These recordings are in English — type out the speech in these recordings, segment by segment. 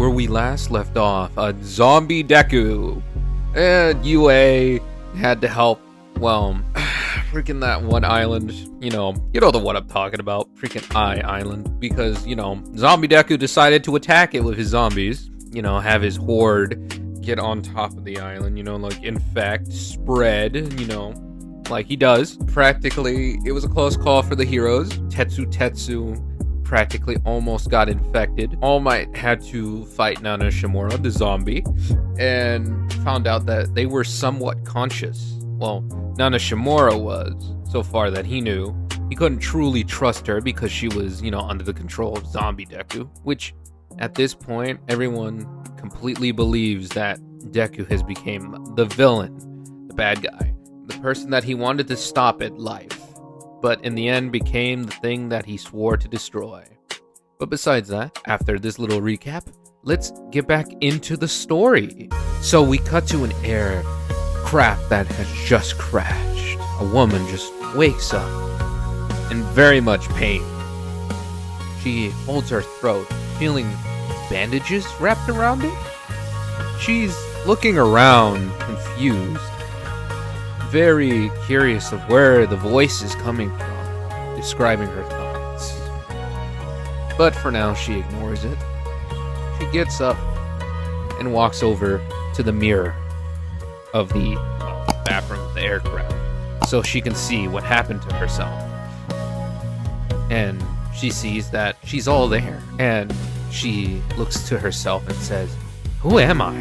where we last left off, a zombie Deku. And UA had to help, well, freaking that one island, you know the one I'm talking about, freaking Island, because, zombie Deku decided to attack it with his zombies, have his horde get on top of the island, like infect, spread, like he does. Practically, it was a close call for the heroes. Tetsu practically almost got infected. All Might had to fight Nana Shimura, the zombie, and found out that they were somewhat conscious. Well, Nana Shimura was, so far that he knew. He couldn't truly trust her because she was, under the control of zombie Deku, which at this point, everyone completely believes that Deku has become the villain, the bad guy, the person that he wanted to stop at life, but in the end became the thing that he swore to destroy. But besides that, after this little recap, let's get back into the story. So we cut to an aircraft that has just crashed. A woman just wakes up in very much pain. She holds her throat, feeling bandages wrapped around it. She's looking around, confused, very curious of where the voice is coming from, describing her thoughts. But for now, she ignores it. She gets up and walks over to the mirror of the bathroom of the aircraft so she can see what happened to herself. And she sees that she's all there. And she looks to herself and says, "Who am I?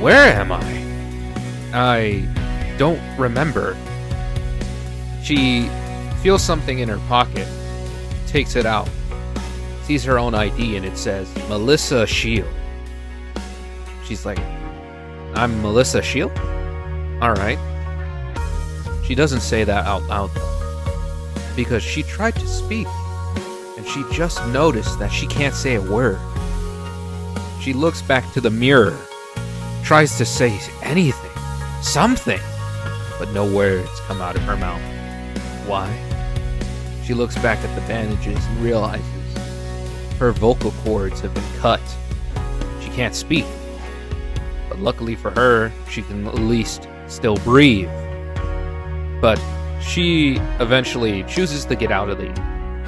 Where am I? I don't remember." She feels something in her pocket, takes it out, sees her own ID, and it says Melissa Shield. She's like, "I'm Melissa Shield? Alright." She doesn't say that out loud though, because she tried to speak, and she just noticed that she can't say a word. She looks back to the mirror, tries to say anything, something, but no words come out of her mouth. Why? She looks back at the bandages and realizes her vocal cords have been cut. She can't speak. But luckily for her, she can at least still breathe. But she eventually chooses to get out of the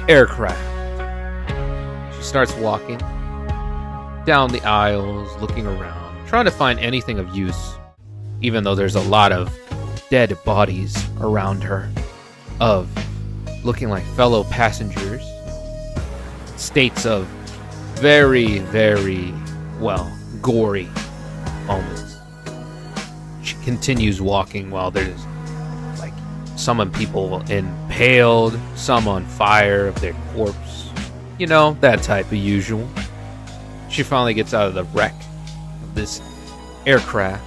aircraft. She starts walking down the aisles, looking around, trying to find anything of use, even though there's a lot of dead bodies around her, of looking like fellow passengers, states of very, very, gory moments. She continues walking while there's some people impaled, some on fire of their corpse, that type of usual. She finally gets out of the wreck of this aircraft,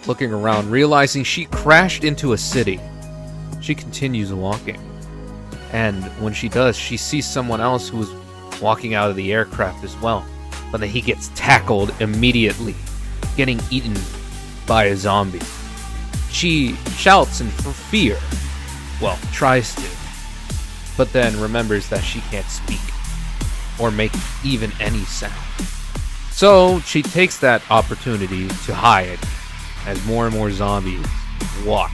looking around, realizing she crashed into a city. She continues walking, and when she does, she sees someone else who is walking out of the aircraft as well, but then he gets tackled immediately, getting eaten by a zombie. She shouts in fear, tries to, but then remembers that she can't speak or make even any sound. So she takes that opportunity to hide as more and more zombies walk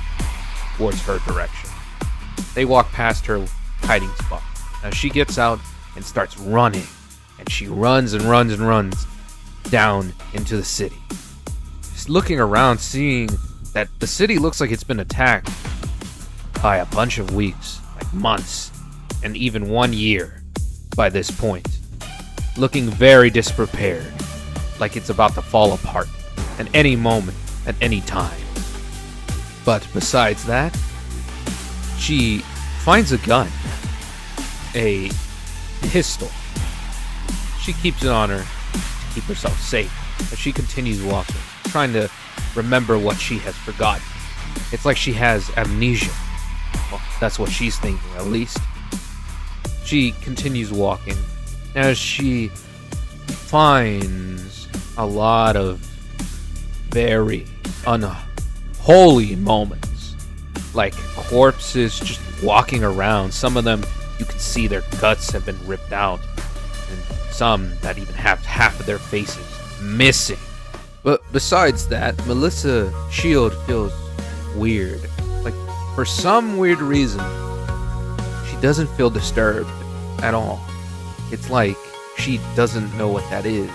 towards her direction. They walk past her hiding spot. Now she gets out and starts running, and she runs and runs and runs down into the city. She's looking around, seeing that the city looks like it's been attacked by a bunch of weeks, like months, and even 1 year by this point. Looking very disprepared, like it's about to fall apart at any moment, at any time. But besides that, she finds a gun, a pistol. She keeps it on her to keep herself safe, as she continues walking, trying to remember what she has forgotten. It's like she has amnesia. Well, that's what she's thinking, at least. She continues walking as she finds a lot of very unholy moments, like corpses just walking around. Some of them, you can see their guts have been ripped out, and some that even have half of their faces missing. But besides that, Melissa's shield feels weird. Like, for some weird reason, she doesn't feel disturbed at all. It's like she doesn't know what that is.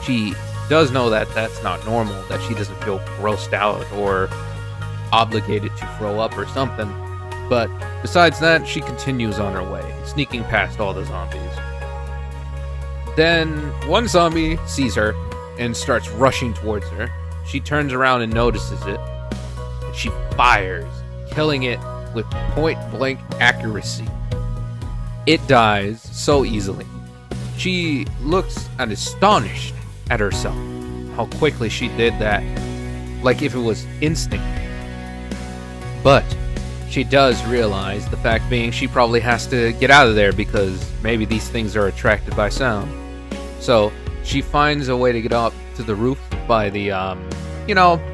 She does know that that's not normal, that she doesn't feel grossed out or obligated to throw up or something. But besides that, she continues on her way, sneaking past all the zombies. Then one zombie sees her and starts rushing towards her. She turns around and notices it, and she fires, killing it with point-blank accuracy. It dies so easily. She looks astonished at herself, how quickly she did that, like if it was instinct. But she does realize, the fact being, she probably has to get out of there because maybe these things are attracted by sound. So she finds a way to get up to the roof by the,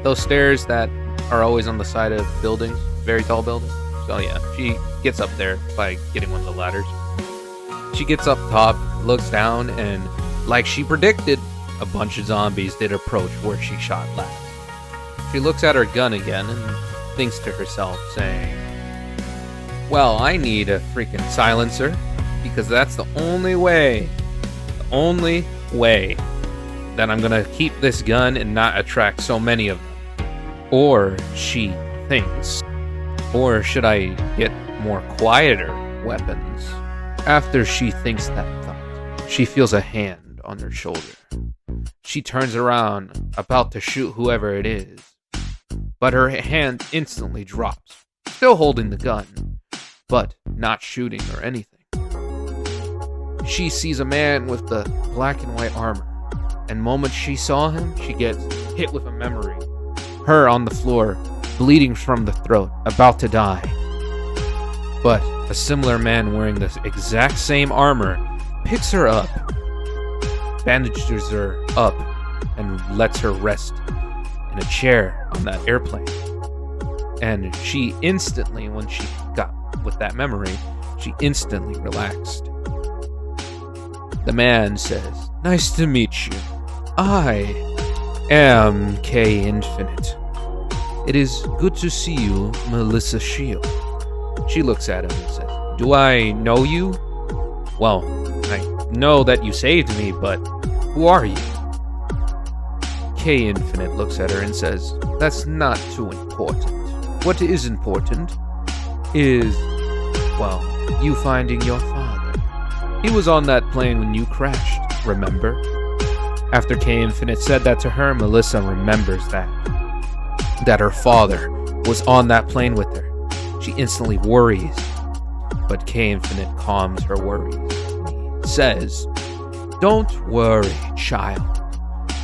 those stairs that are always on the side of buildings, very tall buildings. So yeah, she gets up there by getting one of the ladders. She gets up top, looks down, and like she predicted, a bunch of zombies did approach where she shot last. She looks at her gun again and thinks to herself, saying, well, I need a freaking silencer, because that's the only way that I'm gonna keep this gun and not attract so many of them. Or she thinks, or should I get more quieter weapons? After she thinks that thought, she feels a hand on her shoulder. She turns around, about to shoot whoever it is, but her hand instantly drops, still holding the gun, but not shooting or anything. She sees a man with the black and white armor, and the moment she saw him, she gets hit with a memory. Her on the floor, bleeding from the throat, about to die. But a similar man wearing the exact same armor picks her up, bandages her up, and lets her rest in a chair on that airplane. And she instantly, when she got with that memory, she instantly relaxed. The man says, nice to meet you. I am K.infinite. It is good to see you, Melissa Shield. She looks at him and says, do I know you? Well, I know that you saved me, but who are you? K.infinite looks at her and says, that's not too important. What is important is, well, you finding your father. He was on that plane when you crashed, remember? After K.infinite said that to her, Melissa remembers that her father was on that plane with her. She instantly worries, but K.infinite calms her worries. He says, don't worry, child.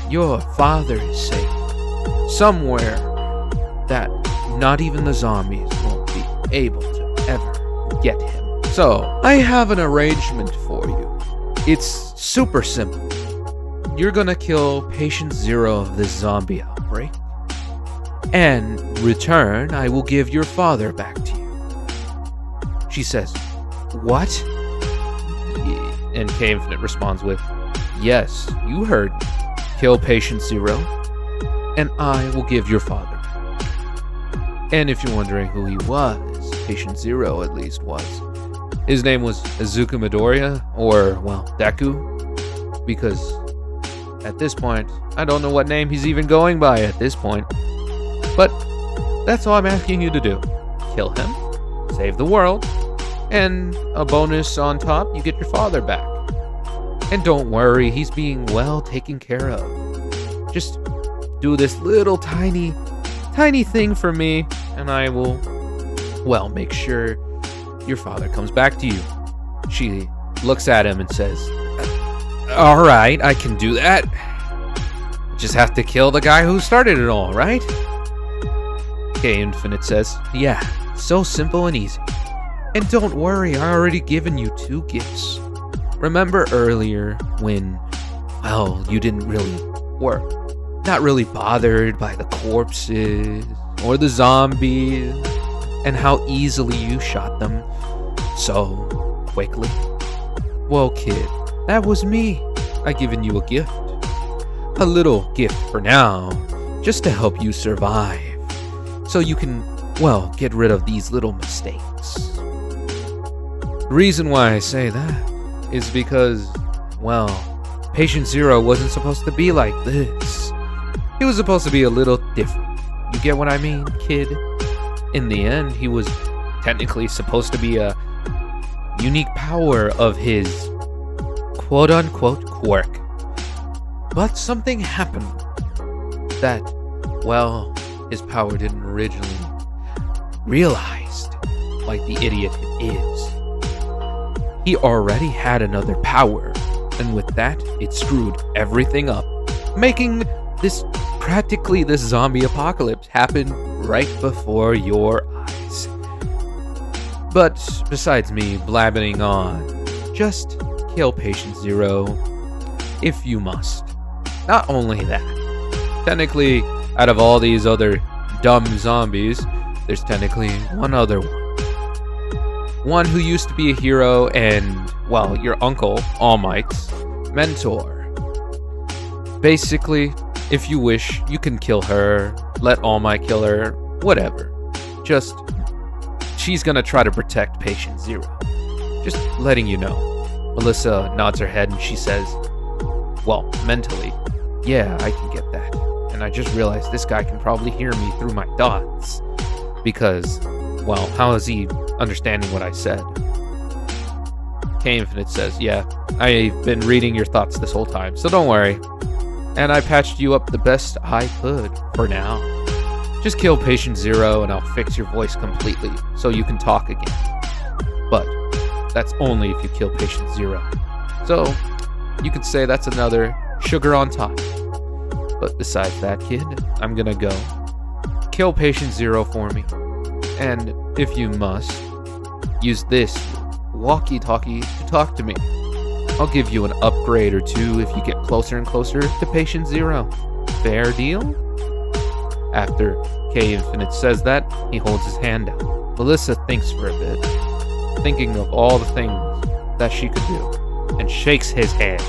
Your father is safe. Somewhere that not even the zombies won't be able to ever get him. So, I have an arrangement for you. It's super simple. You're gonna kill patient 0 of this zombie outbreak. And return, I will give your father back to you. She says, what? And K.infinite responds with, yes, you heard me. Kill patient 0, and I will give your father back. And if you're wondering who he was, patient 0 at least was, his name was Izuku Midoriya, or, well, Deku, because at this point, I don't know what name he's even going by at this point. But that's all I'm asking you to do. Kill him, save the world, and a bonus on top, you get your father back. And don't worry, he's being well taken care of. Just do this little tiny thing for me, and I will, well, make sure your father comes back to you. She looks at him and says, all right, I can do that. Just have to kill the guy who started it all, right? K.infinite says, yeah, so simple and easy. And don't worry, I already given you 2 gifts. Remember earlier when, well, you didn't really work, not really bothered by the corpses or the zombies and how easily you shot them so quickly? Well, kid, That was me. I given you a gift. A little gift for now, just to help you survive. So you can, well, get rid of these little mistakes. The reason why I say that is because, well, Patient Zero wasn't supposed to be like this. He was supposed to be a little different. You get what I mean, kid? In the end, he was technically supposed to be a unique power of his quote-unquote quirk. But something happened that, well, his power didn't originally realized, like the idiot is. He already had another power, and with that, it screwed everything up, making this zombie apocalypse happen right before your eyes. But besides me blabbing on, just kill Patient Zero if you must. Not only that, technically, out of all these other dumb zombies, there's technically one other one. One who used to be a hero and, well, your uncle, All Might's mentor. Basically, if you wish, you can kill her, let All Might kill her, whatever. Just, she's gonna try to protect Patient Zero. Just letting you know. Melissa nods her head and she says, well, mentally, yeah, I can get that. And I just realized this guy can probably hear me through my thoughts. Because, well, how is he understanding what I said? K.infinite says, yeah, I've been reading your thoughts this whole time, so don't worry. And I patched you up the best I could, for now. Just kill Patient Zero and I'll fix your voice completely, so you can talk again. But that's only if you kill Patient Zero. So, you could say that's another sugar on top. But besides that, kid, I'm gonna go. Kill Patient Zero for me. And if you must, use this walkie-talkie to talk to me. I'll give you an upgrade or two if you get closer and closer to Patient Zero. Fair deal? After K.infinite says that, he holds his hand out. Melissa thinks for a bit, thinking of all the things that she could do, and shakes his hand,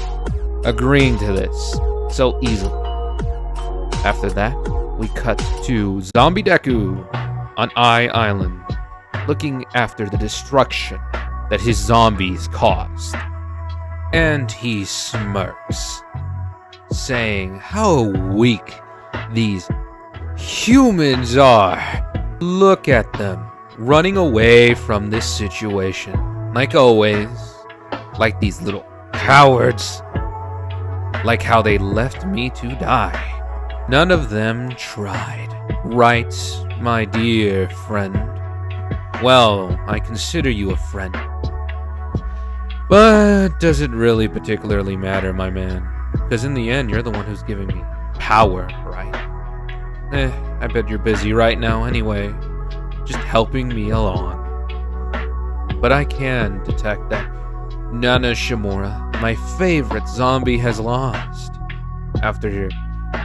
agreeing to this so easily. After that, we cut to Zombie Deku on Island, looking after the destruction that his zombies caused. And he smirks, saying how weak these humans are. Look at them, running away from this situation, like always, like these little cowards, like how they left me to die. None of them tried. Right, my dear friend? Well, I consider you a friend. But does it really particularly matter, my man? Because in the end, you're the one who's giving me power, right? I bet you're busy right now anyway, just helping me along. But I can detect that Nana Shimura, my favorite zombie, has lost. After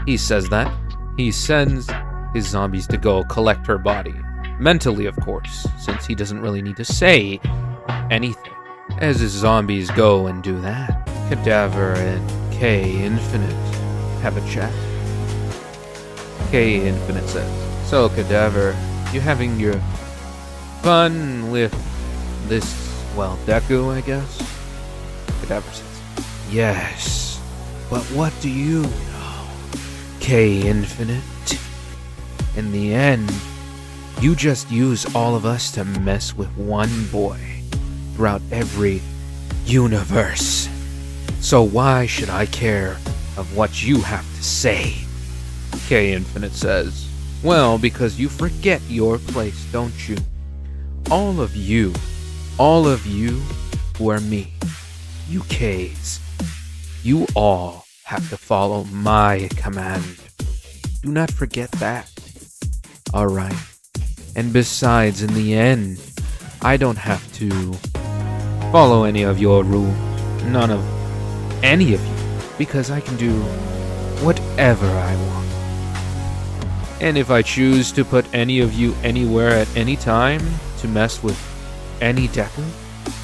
he says that, he sends his zombies to go collect her body. Mentally, of course, since he doesn't really need to say anything. As his zombies go and do that, Cadaver and K.infinite have a chat. K.infinite says, so Cadaver, you having your fun with this, well, Deku, I guess? Cadaver says, yes, but what do you know, K.infinite? In the end, you just use all of us to mess with one boy throughout every universe. So why should I care of what you have to say? K.infinite says, well, because you forget your place, don't you? All of you who are me, you K's, you all have to follow my command. Do not forget that. Alright. And besides, in the end, I don't have to follow any of your rules. None of any of you. Because I can do whatever I want. And if I choose to put any of you anywhere at any time to mess with any Deku,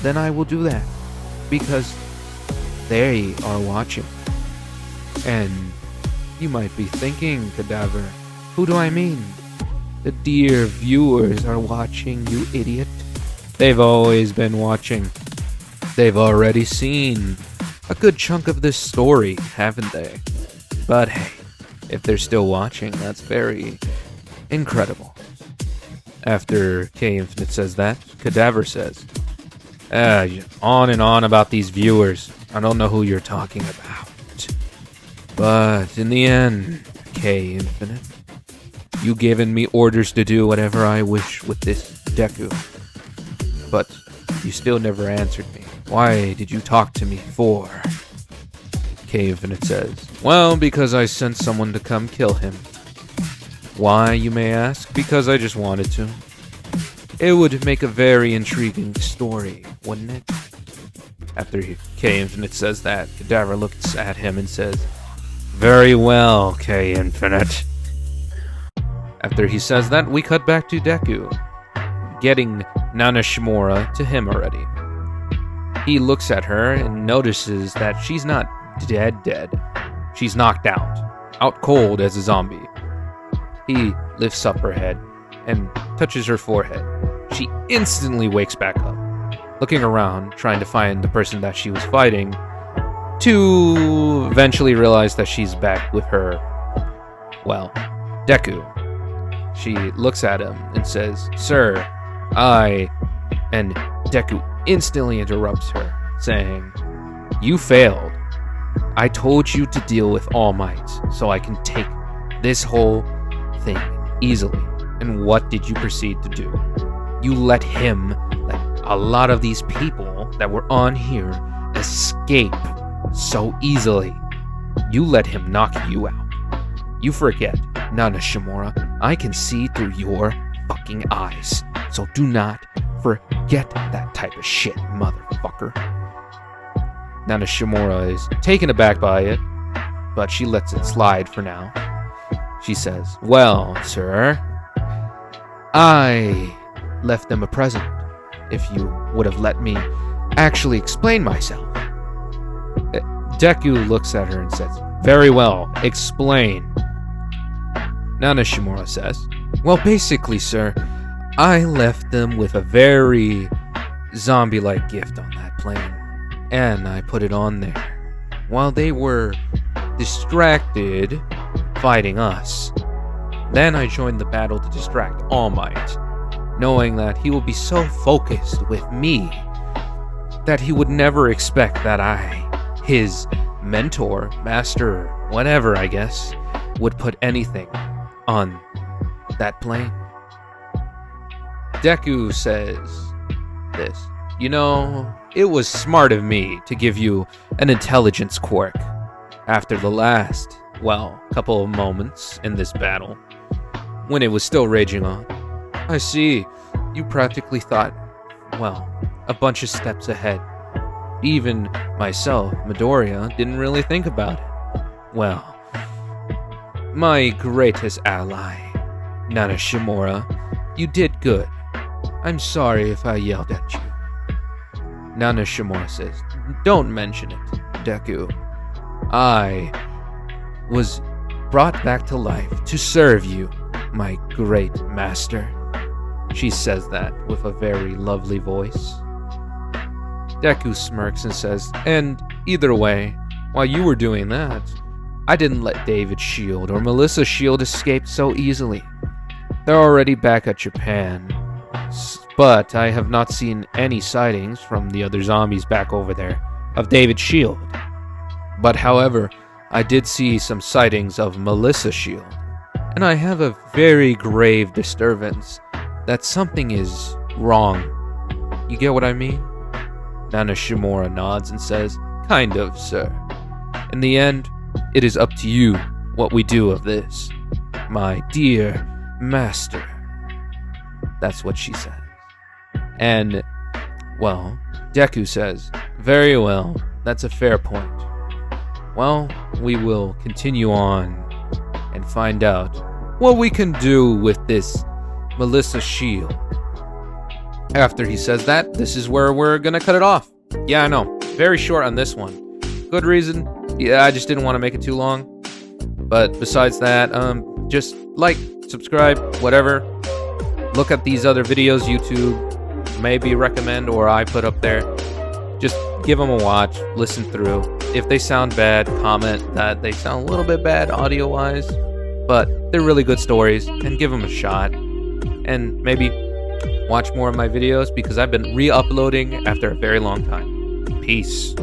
then I will do that. Because they are watching. And you might be thinking, Cadaver, who do I mean? The dear viewers are watching, you idiot. They've always been watching. They've already seen a good chunk of this story, haven't they? But hey, if they're still watching, that's very incredible. After K.infinite says that, Cadaver says, on and on about these viewers. I don't know who you're talking about. But in the end, K.infinite, you given me orders to do whatever I wish with this Deku. But you still never answered me. Why did you talk to me for? K.infinite says, well, because I sent someone to come kill him. Why, you may ask? Because I just wanted to. It would make a very intriguing story, wouldn't it? After K.infinite says that, Cadaver looks at him and says, very well, K.infinite. After he says that, we cut back to Deku, getting Nana Shimura to him already. He looks at her and notices that she's not dead. She's knocked out cold as a zombie. He lifts up her head and touches her forehead. She instantly wakes back up, looking around, trying to find the person that she was fighting, to eventually realize that she's back with her, Deku. She looks at him and says, sir, and Deku instantly interrupts her, saying, you failed. I told you to deal with All Might, so I can take this whole thing easily. And what did you proceed to do? You let a lot of these people that were on here escape so easily. You let him knock you out. You forget, Nana Shimura, I can see through your fucking eyes. So do not forget that type of shit, motherfucker. Nana Shimura is taken aback by it, but she lets it slide for now. She says, well, sir, I left them a present if you would have let me actually explain myself. Deku looks at her and says, very well, explain. Nana Shimura says, well, basically, sir, I left them with a very zombie-like gift on that plane, and I put it on there while they were distracted fighting us. Then I joined the battle to distract All Might, knowing that he will be so focused with me that he would never expect that I, his mentor, master, whatever I guess, would put anything on that plane. Deku says this, you know, it was smart of me to give you an intelligence quirk after the last, couple of moments in this battle, when it was still raging on. I see, you practically thought, a bunch of steps ahead. Even myself, Midoriya, didn't really think about it. My greatest ally, Nana Shimura, you did good. I'm sorry if I yelled at you. Nana Shimura says, don't mention it, Deku. I was brought back to life to serve you, my great master. She says that with a very lovely voice. Deku smirks and says, and either way, while you were doing that, I didn't let David's shield or Melissa's shield escape so easily. They're already back at Japan, but I have not seen any sightings from the other zombies back over there of David's shield. But however, I did see some sightings of Melissa's shield, and I have a very grave disturbance that something is wrong. You get what I mean? Nana Shimura nods and says, kind of, sir. In the end, it is up to you what we do of this, my dear master. That's what she says. And, Deku says, very well, that's a fair point. We will continue on and find out what we can do with this Melissa shield. After he says that, this is where we're gonna cut it off. Yeah, I know, very short on this one. good reason. Yeah, I just didn't want to make it too long. But besides that, just like, subscribe, whatever. Look at these other videos YouTube maybe recommend or I put up there. Just give them a watch, listen through. If they sound bad, comment that they sound a little bit bad audio-wise, but they're really good stories, and give them a shot. And maybe watch more of my videos because I've been re-uploading after a very long time. Peace.